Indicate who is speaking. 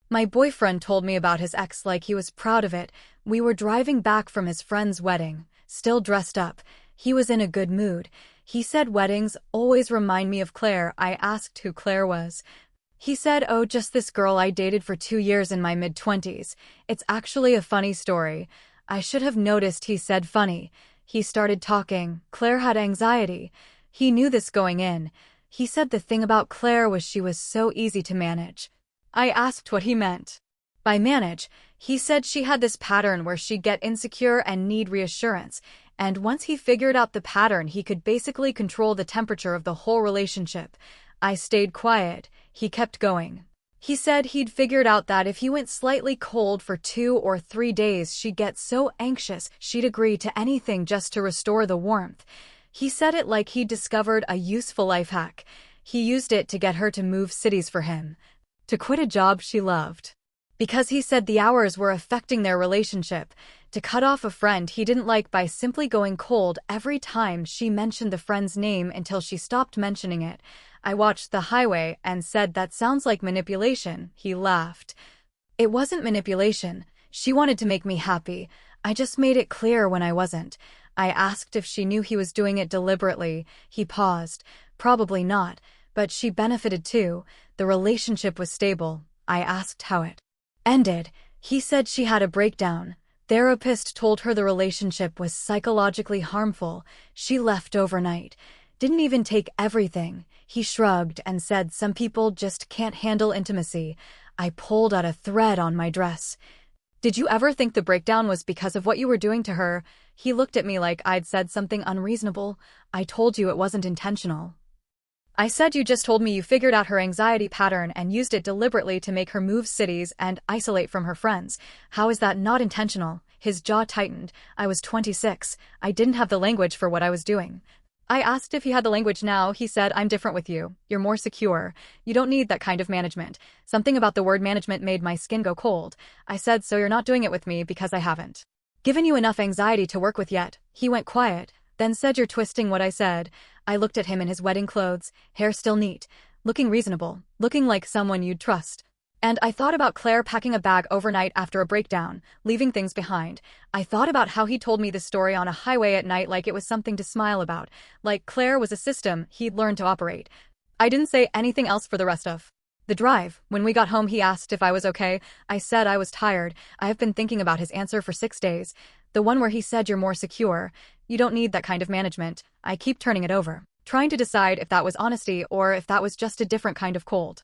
Speaker 1: My boyfriend told me about his ex like he was proud of it. We were driving back from his friend's wedding, still dressed up. He was in a good mood. He said weddings always remind me of Claire. I asked who Claire was. He said, oh, just this girl I dated for 2 years in my mid-20s. It's actually a funny story. I should have noticed he said funny. He started talking. Claire had anxiety. He knew this going in. He said the thing about Claire was she was so easy to manage. I asked what he meant. By manage, he said she had this pattern where she'd get insecure and need reassurance, and once he figured out the pattern, he could basically control the temperature of the whole relationship. I stayed quiet. He kept going. He said he'd figured out that if he went slightly cold for 2 or 3 days, she'd get so anxious she'd agree to anything just to restore the warmth. He said it like he'd discovered a useful life hack. He used it to get her to move cities for him, to quit a job she loved, because he said the hours were affecting their relationship, to cut off a friend he didn't like by simply going cold every time she mentioned the friend's name until she stopped mentioning it. I watched The Highway and said that sounds like manipulation. He laughed. It wasn't manipulation. She wanted to make me happy. I just made it clear when I wasn't. I asked if she knew he was doing it deliberately. He paused. Probably not, but she benefited too. The relationship was stable. I asked how it ended. He said she had a breakdown. Therapist told her the relationship was psychologically harmful. She left overnight. Didn't even take everything. He shrugged and said some people just can't handle intimacy. I pulled out a thread on my dress. Did you ever think the breakdown was because of what you were doing to her? He looked at me like I'd said something unreasonable. I told you it wasn't intentional. I said you just told me you figured out her anxiety pattern and used it deliberately to make her move cities and isolate from her friends. How is that not intentional? His jaw tightened. I was 26. I didn't have the language for what I was doing. I asked if he had the language now. He said, I'm different with you. You're more secure. You don't need that kind of management. Something about the word management made my skin go cold. I said, so you're not doing it with me because I haven't given you enough anxiety to work with yet. He went quiet, then said, you're twisting what I said. I looked at him in his wedding clothes, hair still neat, looking reasonable, looking like someone you'd trust. And I thought about Claire packing a bag overnight after a breakdown, leaving things behind. I thought about how he told me the story on a highway at night like it was something to smile about, like Claire was a system he'd learned to operate. I didn't say anything else for the rest of the drive. When we got home, he asked if I was okay. I said I was tired. I have been thinking about his answer for 6 days. The one where he said you're more secure. You don't need that kind of management. I keep turning it over, trying to decide if that was honesty or if that was just a different kind of cold.